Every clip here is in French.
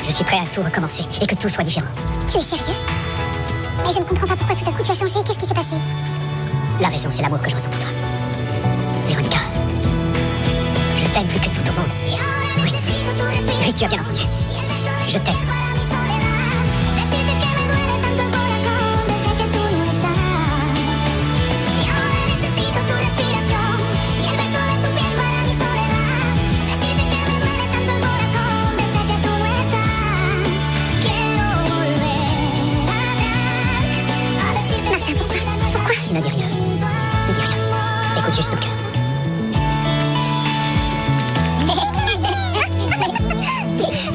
Je suis prêt à tout recommencer et que tout soit différent. Tu es sérieux? Mais je ne comprends pas pourquoi tout à coup tu as changé. Qu'est-ce qui s'est passé? La raison, c'est l'amour que je ressens pour toi. Véronica, je t'aime plus que tout au monde. Oui. Oui, tu as bien entendu. Je t'aime. Ne dis rien. Ne dis rien. Écoute juste nos cœurs.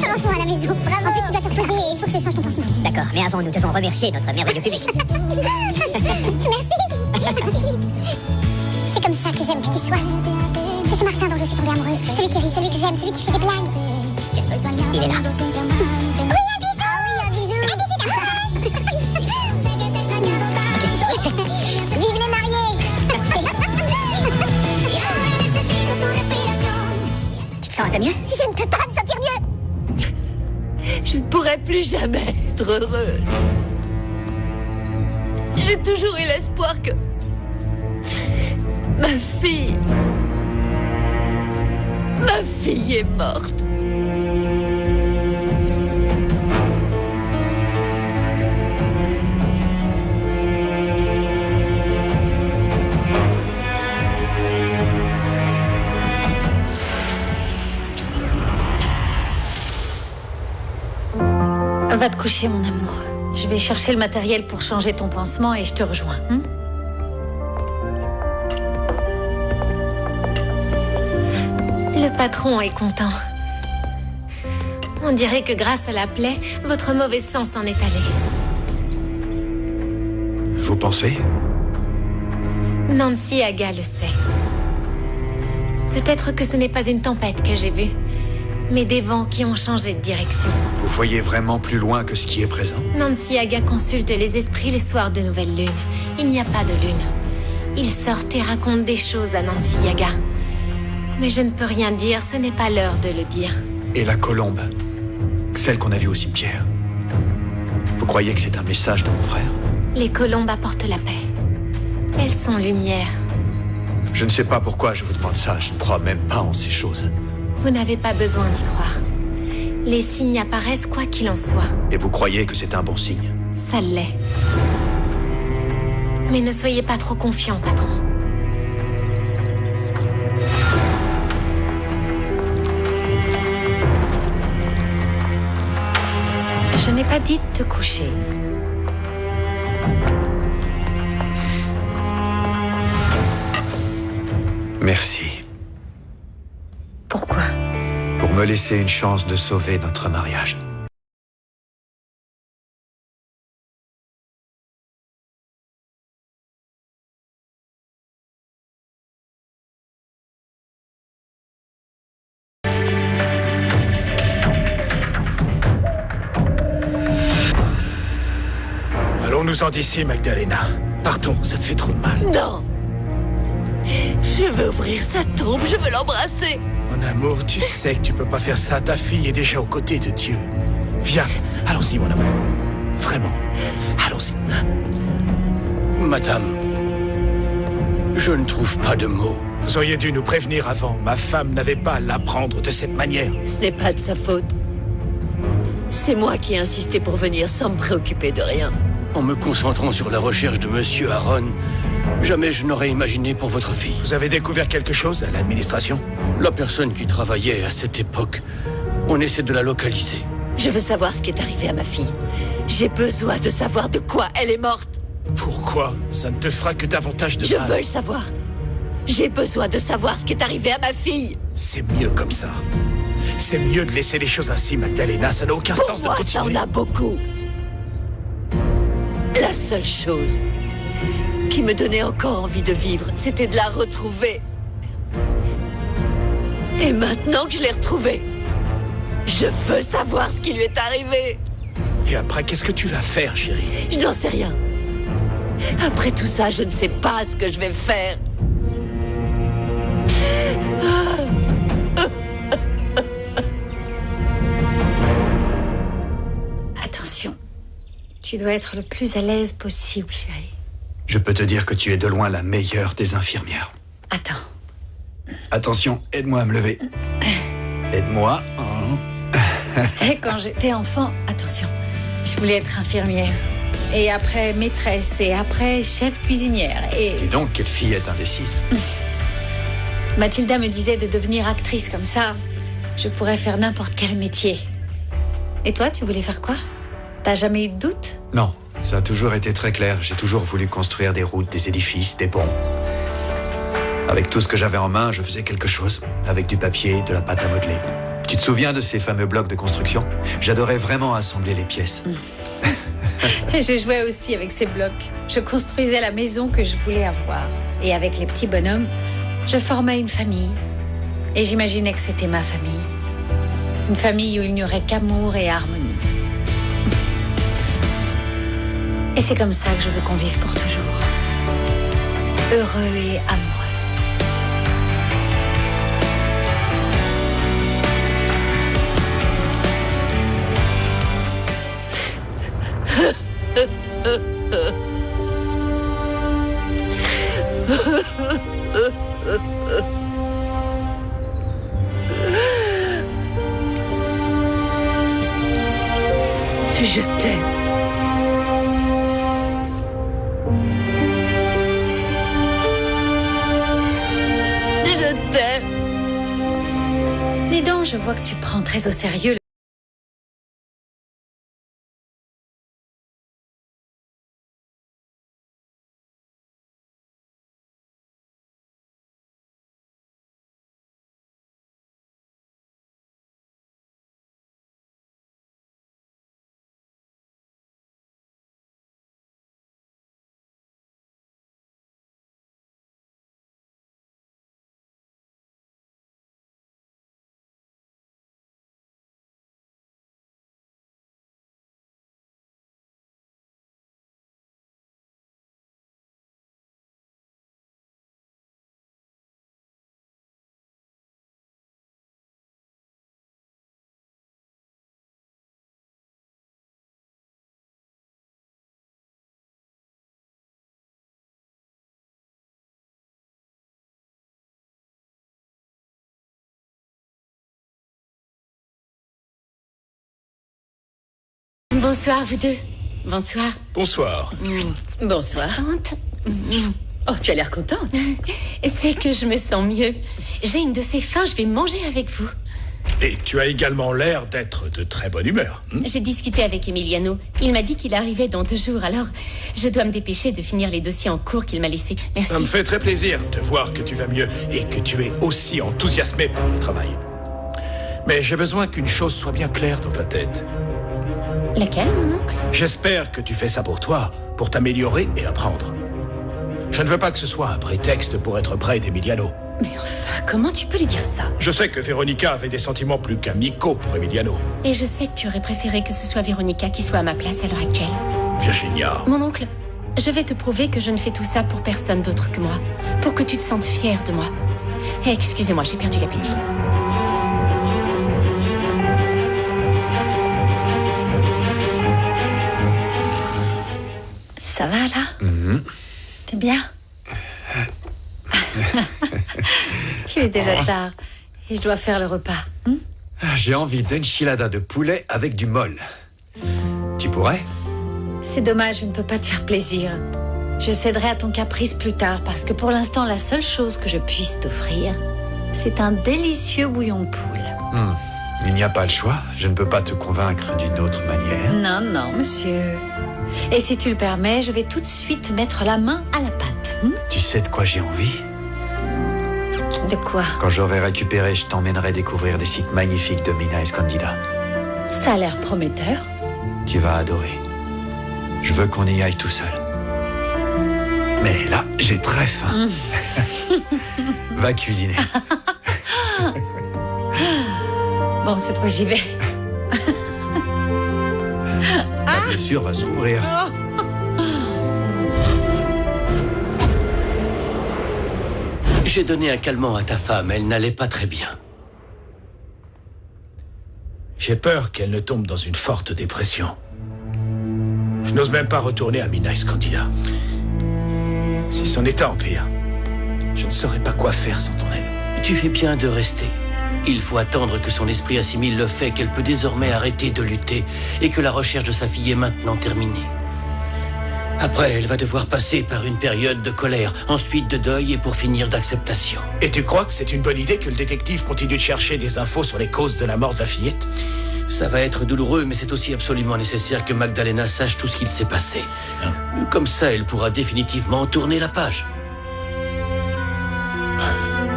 Rentrons à la maison. Bravo. En plus, tu dois te reposer et il faut que je change ton pansement. D'accord, mais avant, nous devons remercier notre merveilleux public. Merci. C'est comme ça que j'aime que tu sois. C'est ce Martin dont je suis tombée amoureuse. Celui qui rit, celui que j'aime, celui qui fait des blagues. Il est là. Oui, un bisou. Un bisou. Vive les mariés. Tu te sens un peu mieux? Je ne peux pas me sentir mieux. Je ne pourrai plus jamais être heureuse. J'ai toujours eu l'espoir que ma fille est morte. Va te coucher, mon amour. Je vais chercher le matériel pour changer ton pansement et je te rejoins. Le patron est content. On dirait que grâce à la plaie, votre mauvais sang s'en est allé. Vous pensez? Nancy Aga le sait. Peut-être que ce n'est pas une tempête que j'ai vue, mais des vents qui ont changé de direction. Vous voyez vraiment plus loin que ce qui est présent? Nancy Aga consulte les esprits les soirs de nouvelle lune. Il n'y a pas de lune. Ils sortent et racontent des choses à Nancy Aga. Mais je ne peux rien dire, ce n'est pas l'heure de le dire. Et la colombe? Celle qu'on a vue au cimetière? Vous croyez que c'est un message de mon frère? Les colombes apportent la paix. Elles sont lumière. Je ne sais pas pourquoi je vous demande ça, je ne crois même pas en ces choses. Vous n'avez pas besoin d'y croire. Les signes apparaissent quoi qu'il en soit. Et vous croyez que c'est un bon signe? Ça l'est. Mais ne soyez pas trop confiant, patron. Je n'ai pas dit de te coucher. Merci. Pourquoi? Pour me laisser une chance de sauver notre mariage. Allons-nous-en d'ici, Magdalena. Partons, ça te fait trop de mal. Non. Je veux ouvrir sa tombe, je veux l'embrasser. Mon amour, tu sais que tu peux pas faire ça. Ta fille est déjà aux côtés de Dieu. Viens, allons-y, mon amour. Vraiment, allons-y. Madame, je ne trouve pas de mots. Vous auriez dû nous prévenir avant. Ma femme n'avait pas à l'apprendre de cette manière. Ce n'est pas de sa faute. C'est moi qui ai insisté pour venir sans me préoccuper de rien. En me concentrant sur la recherche de Monsieur Aaron, jamais je n'aurais imaginé pour votre fille. Vous avez découvert quelque chose à l'administration? La personne qui travaillait à cette époque, on essaie de la localiser. Je veux savoir ce qui est arrivé à ma fille. J'ai besoin de savoir de quoi elle est morte. Pourquoi? Ça ne te fera que davantage de Je mal. veux le savoir. J'ai besoin de savoir ce qui est arrivé à ma fille. C'est mieux comme ça. C'est mieux de laisser les choses ainsi, Magdalena. Ça n'a aucun Pour sens de moi, continuer. ça en a beaucoup. La seule chose qui me donnait encore envie de vivre, c'était de la retrouver. Et maintenant que je l'ai retrouvée, je veux savoir ce qui lui est arrivé. Et après, qu'est-ce que tu vas faire, chérie? Je n'en sais rien. Après tout ça, je ne sais pas ce que je vais faire. tu dois être le plus à l'aise possible, chérie. Je peux te dire que tu es de loin la meilleure des infirmières. Attends. Attention, aide-moi à me lever. Aide-moi. Tu sais, quand j'étais enfant, attention, je voulais être infirmière. Et après maîtresse, et après chef cuisinière, et... Dis donc, quelle fillette indécise. Mathilda me disait de devenir actrice comme ça. Je pourrais faire n'importe quel métier. Et toi, tu voulais faire quoi? T'as jamais eu de doute? Non, ça a toujours été très clair. J'ai toujours voulu construire des routes, des édifices, des ponts. Avec tout ce que j'avais en main, je faisais quelque chose. Avec du papier, de la pâte à modeler. Tu te souviens de ces fameux blocs de construction? J'adorais vraiment assembler les pièces. Je jouais aussi avec ces blocs. Je construisais la maison que je voulais avoir. Et avec les petits bonhommes, je formais une famille. Et j'imaginais que c'était ma famille. Une famille où il n'y aurait qu'amour et harmonie. Et c'est comme ça que je veux qu'on vive pour toujours. Heureux et amoureux. Je t'aime. Je t'aime. Dis donc, je vois que tu prends très au sérieux. Bonsoir, vous deux. Bonsoir. Bonsoir. Bonsoir. Oh, tu as l'air contente. C'est que je me sens mieux. J'ai une de ces faim, je vais manger avec vous. Et tu as également l'air d'être de très bonne humeur. J'ai discuté avec Emiliano. Il m'a dit qu'il arrivait dans 2 jours, alors je dois me dépêcher de finir les dossiers en cours qu'il m'a laissés. Merci. Ça me fait très plaisir de voir que tu vas mieux et que tu es aussi enthousiasmé par le travail. Mais j'ai besoin qu'une chose soit bien claire dans ta tête. Laquelle, mon oncle? J'espère que tu fais ça pour toi, pour t'améliorer et apprendre. Je ne veux pas que ce soit un prétexte pour être près d'Emiliano. Mais enfin, comment tu peux lui dire ça? Je sais que Véronica avait des sentiments plus qu'amicaux pour Emiliano. Et je sais que tu aurais préféré que ce soit Véronica qui soit à ma place à l'heure actuelle. Virginia. Mon oncle, je vais te prouver que je ne fais tout ça pour personne d'autre que moi. Pour que tu te sentes fier de moi. Et excusez-moi, j'ai perdu l'appétit. Ça va, là? T'es bien? Il est déjà tard. Et je dois faire le repas. J'ai envie d'enchilada de poulet avec du mol. Tu pourrais? C'est dommage, je ne peux pas te faire plaisir. Je céderai à ton caprice plus tard, parce que pour l'instant, la seule chose que je puisse t'offrir, c'est un délicieux bouillon de poule. Il n'y a pas le choix. Je ne peux pas te convaincre d'une autre manière. Non, non, monsieur. Et si tu le permets, je vais tout de suite mettre la main à la pâte. Tu sais de quoi j'ai envie? De quoi? Quand j'aurai récupéré, je t'emmènerai découvrir des sites magnifiques de Mina Escondida. Ça a l'air prometteur. Tu vas adorer. Je veux qu'on y aille tout seul. Mais là, j'ai très faim. Va cuisiner. Bon, cette fois, j'y vais. La blessure va s'ouvrir. J'ai donné un calmant à ta femme, elle n'allait pas très bien. J'ai peur qu'elle ne tombe dans une forte dépression. Je n'ose même pas retourner à Mina Escondida. Si c'en était empire, je ne saurais pas quoi faire sans ton aide. Tu fais bien de rester. Il faut attendre que son esprit assimile le fait qu'elle peut désormais arrêter de lutter et que la recherche de sa fille est maintenant terminée. Après, elle va devoir passer par une période de colère, ensuite de deuil et pour finir d'acceptation. Et tu crois que c'est une bonne idée que le détective continue de chercher des infos sur les causes de la mort de la fillette? Ça va être douloureux, mais c'est aussi absolument nécessaire que Magdalena sache tout ce qu'il s'est passé. Comme ça, elle pourra définitivement tourner la page.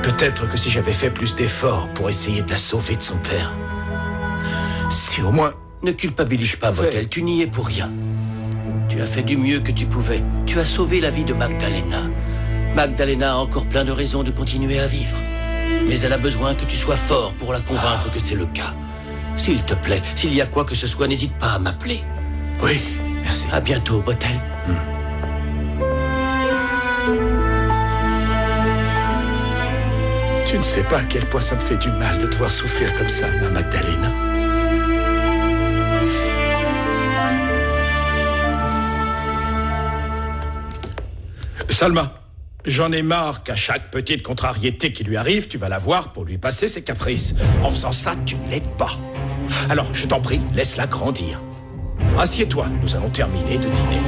Peut-être que si j'avais fait plus d'efforts pour essayer de la sauver de son père. Si au moins... Ne culpabilise pas, Botel, tu n'y es pour rien. Tu as fait du mieux que tu pouvais. Tu as sauvé la vie de Magdalena. Magdalena a encore plein de raisons de continuer à vivre. Mais elle a besoin que tu sois fort pour la convaincre que c'est le cas. S'il te plaît, s'il y a quoi que ce soit, n'hésite pas à m'appeler. Oui, merci. À bientôt, Botel. Tu ne sais pas à quel point ça me fait du mal de te voir souffrir comme ça, ma Magdalena. Salma, j'en ai marre qu'à chaque petite contrariété qui lui arrive, tu vas la voir pour lui passer ses caprices. En faisant ça, tu ne l'aides pas. Alors, je t'en prie, laisse-la grandir. Assieds-toi, nous allons terminer de dîner.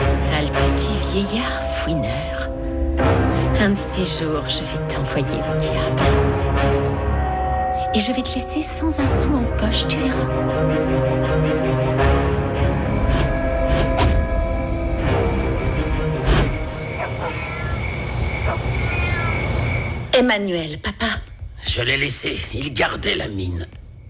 Sale petit vieillard fouineur. Un de ces jours, je vais t'envoyer au diable. Et je vais te laisser sans un sou en poche, tu verras. Emmanuel, papa. Je l'ai laissé. Il gardait la mine.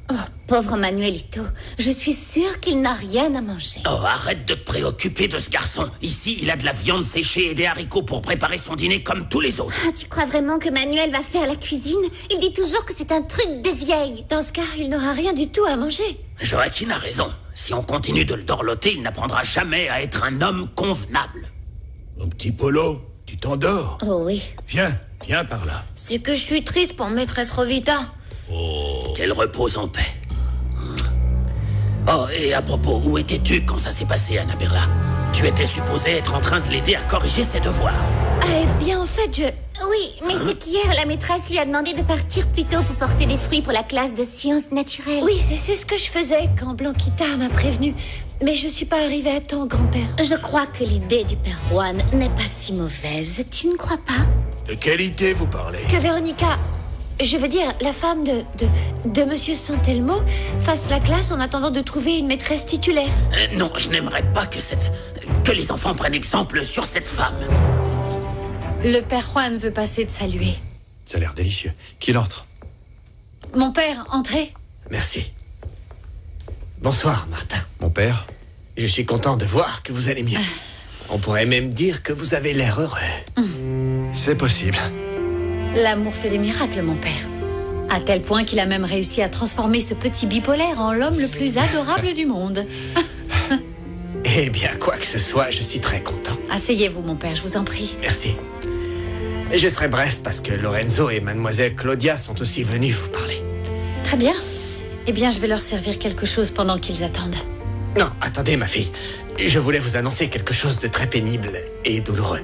Oh, pauvre Manuelito. Je suis sûre qu'il n'a rien à manger. Oh, arrête de te préoccuper de ce garçon. Ici, il a de la viande séchée et des haricots pour préparer son dîner comme tous les autres. Ah, tu crois vraiment que Manuel va faire la cuisine? Il dit toujours que c'est un truc de vieille. Dans ce cas, il n'aura rien du tout à manger. Joaquin a raison. Si on continue de le dorloter, il n'apprendra jamais à être un homme convenable. Mon petit Polo, tu t'endors? Oh oui. Viens par là. C'est que je suis triste pour maîtresse Rovita. Oh. Qu'elle repose en paix. Oh, et à propos, où étais-tu quand ça s'est passé, Anna Perla? Tu étais supposée être en train de l'aider à corriger ses devoirs. Eh bien, en fait, Oui, mais c'est qu'hier, la maîtresse lui a demandé de partir plus tôt pour porter des fruits pour la classe de sciences naturelles. Oui, c'est ce que je faisais quand Blanquita m'a prévenue. Mais je suis pas arrivée à temps, grand-père. Je crois que l'idée du père Juan n'est pas si mauvaise. Tu ne crois pas? De quelle idée vous parlez? Que Véronica, je veux dire, la femme de Monsieur Santelmo, fasse la classe en attendant de trouver une maîtresse titulaire. Non, je n'aimerais pas que les enfants prennent exemple sur cette femme. Le père Juan veut passer de saluer. Ça a l'air délicieux. Qu'il entre. Mon père, entrez. Merci. Bonsoir, Martin. Mon père? Je suis content de voir que vous allez mieux. On pourrait même dire que vous avez l'air heureux. C'est possible. L'amour fait des miracles, mon père. À tel point qu'il a même réussi à transformer ce petit bipolaire en l'homme le plus adorable du monde. Eh bien, quoi que ce soit, je suis très content. Asseyez-vous, mon père, je vous en prie. Merci. Je serai bref parce que Lorenzo et mademoiselle Claudia sont aussi venus vous parler. Très bien. Eh bien, je vais leur servir quelque chose pendant qu'ils attendent. Non, attendez, ma fille. Je voulais vous annoncer quelque chose de très pénible et douloureux.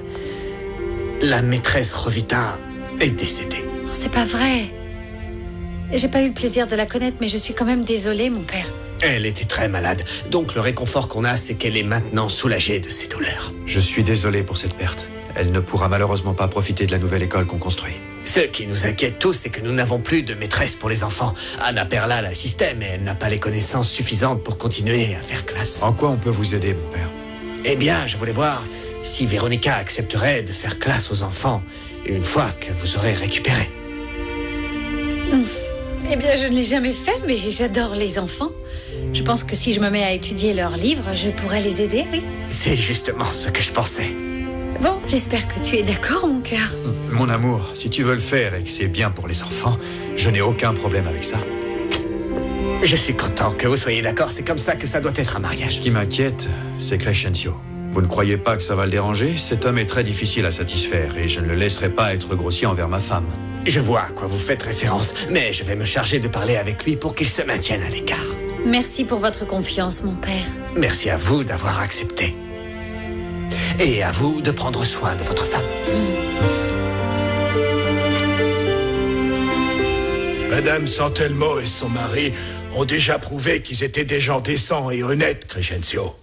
La maîtresse Rovita est décédée. Oh, c'est pas vrai. J'ai pas eu le plaisir de la connaître, mais je suis quand même désolée, mon père. Elle était très malade, donc le réconfort qu'on a, c'est qu'elle est maintenant soulagée de ses douleurs. Je suis désolé pour cette perte. Elle ne pourra malheureusement pas profiter de la nouvelle école qu'on construit. Ce qui nous inquiète tous, c'est que nous n'avons plus de maîtresse pour les enfants. Anna Perla l'assistait, mais elle n'a pas les connaissances suffisantes pour continuer à faire classe. En quoi on peut vous aider, mon père? Eh bien, je voulais voir si Véronica accepterait de faire classe aux enfants une fois que vous aurez récupéré. Eh bien, je ne l'ai jamais fait, mais j'adore les enfants. Je pense que si je me mets à étudier leurs livres, je pourrais les aider, oui. C'est justement ce que je pensais. Bon, j'espère que tu es d'accord, mon cœur. Mon amour, si tu veux le faire et que c'est bien pour les enfants, je n'ai aucun problème avec ça. Je suis content que vous soyez d'accord, c'est comme ça que ça doit être un mariage. Ce qui m'inquiète, c'est Crescencio. Vous ne croyez pas que ça va le déranger? Cet homme est très difficile à satisfaire et je ne le laisserai pas être grossier envers ma femme. Je vois à quoi vous faites référence, mais je vais me charger de parler avec lui pour qu'il se maintienne à l'écart. Merci pour votre confiance, mon père. Merci à vous d'avoir accepté. Et à vous de prendre soin de votre femme. Madame Santelmo et son mari ont déjà prouvé qu'ils étaient des gens décents et honnêtes, Crescencio.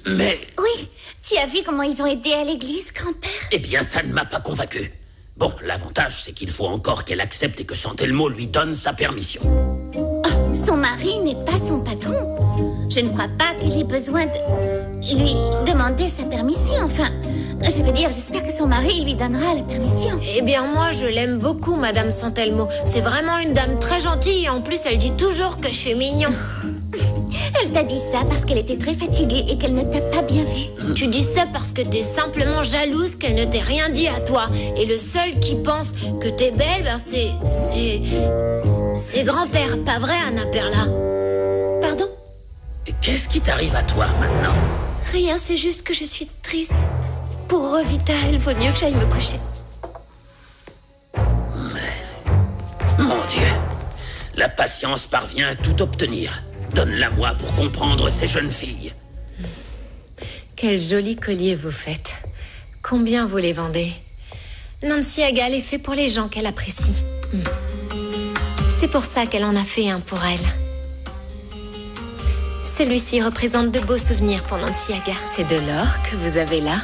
Mais... Oui, tu as vu comment ils ont aidé à l'église, grand-père? Eh bien, ça ne m'a pas convaincu. Bon, l'avantage, c'est qu'il faut encore qu'elle accepte et que Santelmo lui donne sa permission. Oh, son mari n'est pas son patron. Je ne crois pas qu'il ait besoin de lui demander sa permission. Enfin, je veux dire, j'espère que son mari lui donnera la permission. Eh bien, moi, je l'aime beaucoup, Madame Santelmo. C'est vraiment une dame très gentille et en plus, elle dit toujours que je suis mignon. Elle t'a dit ça parce qu'elle était très fatiguée et qu'elle ne t'a pas bien vu. Tu dis ça parce que t'es simplement jalouse qu'elle ne t'ait rien dit à toi. Et le seul qui pense que t'es belle, ben c'est grand-père, pas vrai, Anna Perla? Pardon? Qu'est-ce qui t'arrive à toi, maintenant? Rien, c'est juste que je suis triste. Pour Revita, il vaut mieux que j'aille me coucher. Mon Dieu, la patience parvient à tout obtenir. Donne-la-moi pour comprendre ces jeunes filles. Quel joli collier vous faites. Combien vous les vendez? Nancy Agal est fait pour les gens qu'elle apprécie. C'est pour ça qu'elle en a fait un pour elle. Celui-ci représente de beaux souvenirs pour Nancy Agal. C'est de l'or que vous avez là?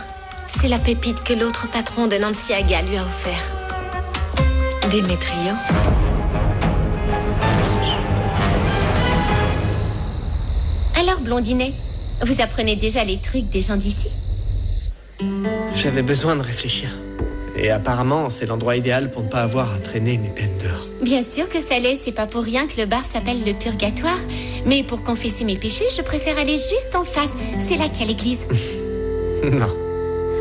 C'est la pépite que l'autre patron de Nancy Agal lui a offert. Démétrio. Alors, Blondinet, vous apprenez déjà les trucs des gens d'ici? J'avais besoin de réfléchir. Et apparemment, c'est l'endroit idéal pour ne pas avoir à traîner mes peines dehors. Bien sûr que ça l'est, c'est pas pour rien que le bar s'appelle le Purgatoire. Mais pour confesser mes péchés, je préfère aller juste en face. C'est là qu'il y a l'église. Non.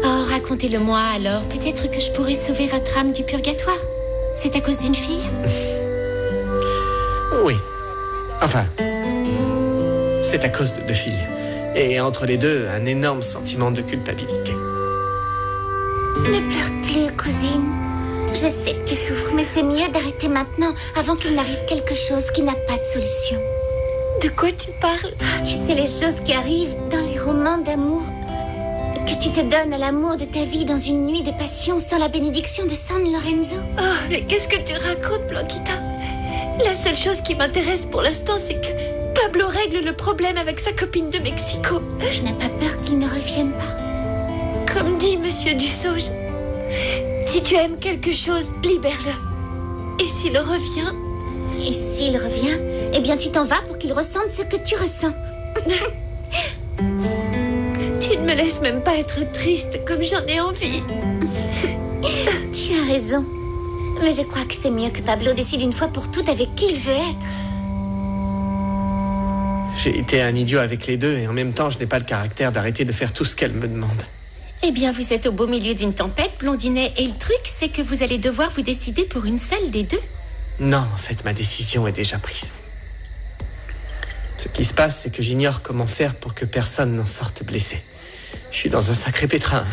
Oh, racontez-le-moi alors. Peut-être que je pourrais sauver votre âme du purgatoire. C'est à cause d'une fille? Oui. Enfin, c'est à cause de 2 filles. Et entre les deux, un énorme sentiment de culpabilité. Ne pleure plus, cousine. Je sais que tu souffres, mais c'est mieux d'arrêter maintenant avant qu'il n'arrive quelque chose qui n'a pas de solution. De quoi tu parles? Tu sais les choses qui arrivent dans les romans d'amour. Que tu te donnes à l'amour de ta vie dans une nuit de passion sans la bénédiction de San Lorenzo. Oh, mais qu'est-ce que tu racontes, Blanquita? La seule chose qui m'intéresse pour l'instant, c'est que Pablo règle le problème avec sa copine de Mexico. Je n'ai pas peur qu'il ne revienne pas. Comme dit Monsieur Dussauge, si tu aimes quelque chose, libère-le. Et s'il revient... Et s'il revient, eh bien tu t'en vas pour qu'il ressente ce que tu ressens. Tu ne me laisses même pas être triste comme j'en ai envie. Tu as raison. Mais je crois que c'est mieux que Pablo décide une fois pour toutes avec qui il veut être. J'ai été un idiot avec les deux et en même temps, je n'ai pas le caractère d'arrêter de faire tout ce qu'elle me demande. Eh bien, vous êtes au beau milieu d'une tempête, Blondinet. Et le truc, c'est que vous allez devoir vous décider pour une seule des deux. Non, en fait, ma décision est déjà prise. Ce qui se passe, c'est que j'ignore comment faire pour que personne n'en sorte blessé. Je suis dans un sacré pétrin.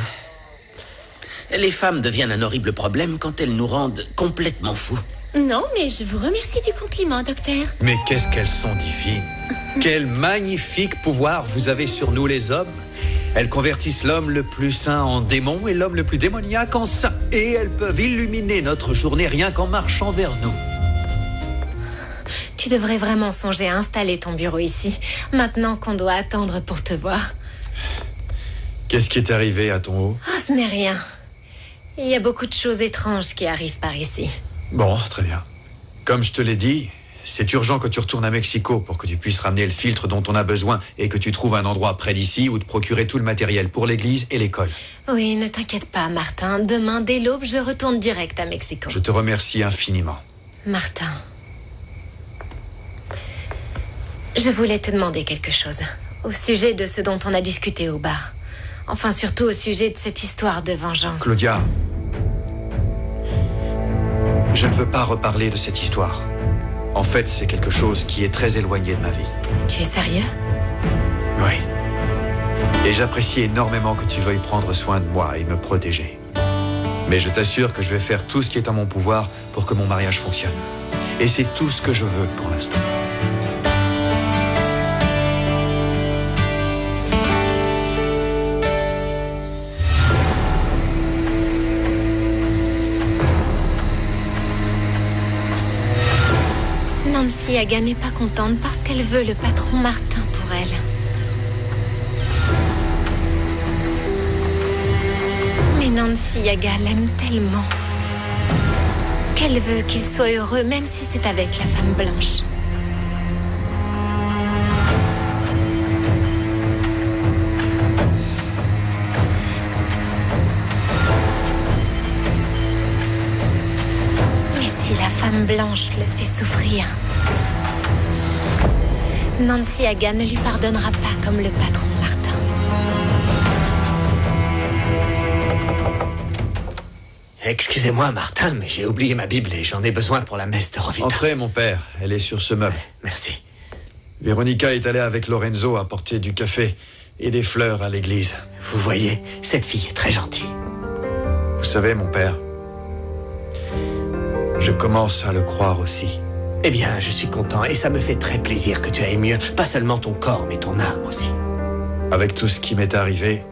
Les femmes deviennent un horrible problème quand elles nous rendent complètement fous. Non, mais je vous remercie du compliment, docteur. Mais qu'est-ce qu'elles sont divines! Quel magnifique pouvoir vous avez sur nous les hommes! Elles convertissent l'homme le plus saint en démon et l'homme le plus démoniaque en saint. Et elles peuvent illuminer notre journée rien qu'en marchant vers nous. Tu devrais vraiment songer à installer ton bureau ici, maintenant qu'on doit attendre pour te voir. Qu'est-ce qui est arrivé à ton haut? Oh, ce n'est rien. Il y a beaucoup de choses étranges qui arrivent par ici. Bon, très bien. Comme je te l'ai dit, c'est urgent que tu retournes à Mexico pour que tu puisses ramener le filtre dont on a besoin et que tu trouves un endroit près d'ici où te procurer tout le matériel pour l'église et l'école. Oui, ne t'inquiète pas, Martin. Demain, dès l'aube, je retourne direct à Mexico. Je te remercie infiniment. Martin, je voulais te demander quelque chose au sujet de ce dont on a discuté au bar. Enfin, surtout au sujet de cette histoire de vengeance. Claudia, je ne veux pas reparler de cette histoire. En fait, c'est quelque chose qui est très éloigné de ma vie. Tu es sérieux? Oui. Et j'apprécie énormément que tu veuilles prendre soin de moi et me protéger. Mais je t'assure que je vais faire tout ce qui est en mon pouvoir pour que mon mariage fonctionne. Et c'est tout ce que je veux pour l'instant. Nancy Haga n'est pas contente parce qu'elle veut le patron Martin pour elle. Mais Nancy Haga l'aime tellement qu'elle veut qu'il soit heureux même si c'est avec la femme blanche. Mais si la femme blanche le fait souffrir, Nancy Haga ne lui pardonnera pas comme le patron Martin. Excusez-moi, Martin, mais j'ai oublié ma Bible et j'en ai besoin pour la messe de Rovita. Entrez, mon père. Elle est sur ce meuble. Merci. Véronica est allée avec Lorenzo apporter du café et des fleurs à l'église. Vous voyez, cette fille est très gentille. Vous savez, mon père, je commence à le croire aussi. Eh bien, je suis content et ça me fait très plaisir que tu ailles mieux. Pas seulement ton corps, mais ton âme aussi. Avec tout ce qui m'est arrivé,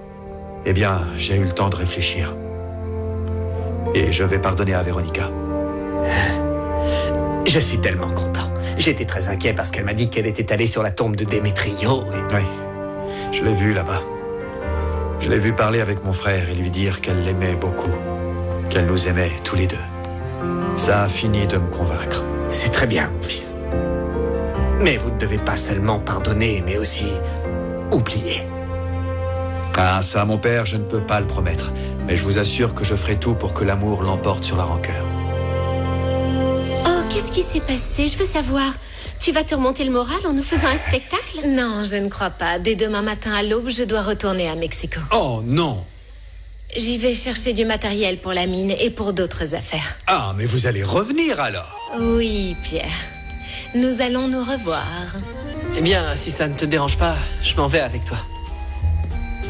eh bien, j'ai eu le temps de réfléchir. Et je vais pardonner à Véronica. Je suis tellement content. J'étais très inquiet parce qu'elle m'a dit qu'elle était allée sur la tombe de Démétrio. Oui, je l'ai vue là-bas. Je l'ai vue parler avec mon frère et lui dire qu'elle l'aimait beaucoup. Qu'elle nous aimait tous les deux. Ça a fini de me convaincre. C'est très bien, mon fils. Mais vous ne devez pas seulement pardonner, mais aussi oublier. Ah, ça, mon père, je ne peux pas le promettre. Mais je vous assure que je ferai tout pour que l'amour l'emporte sur la rancœur. Oh, qu'est-ce qui s'est passé? Je veux savoir. Tu vas te remonter le moral en nous faisant un spectacle? Non, je ne crois pas. Dès demain matin à l'aube, je dois retourner à Mexico. Oh, non! J'y vais chercher du matériel pour la mine et pour d'autres affaires. Ah, mais vous allez revenir alors? Oui, Pierre. Nous allons nous revoir. Eh bien, si ça ne te dérange pas, je m'en vais avec toi.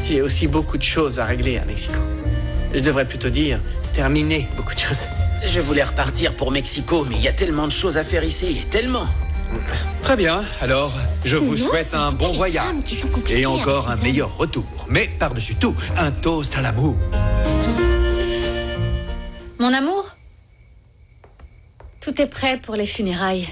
J'ai aussi beaucoup de choses à régler à Mexico. Je devrais plutôt dire terminer beaucoup de choses. Je voulais repartir pour Mexico, mais il y a tellement de choses à faire ici, tellement. Très bien, alors je vous souhaite un bon voyage et encore un meilleur retour. Mais par-dessus tout, un toast à l'amour. Mon amour, tout est prêt pour les funérailles.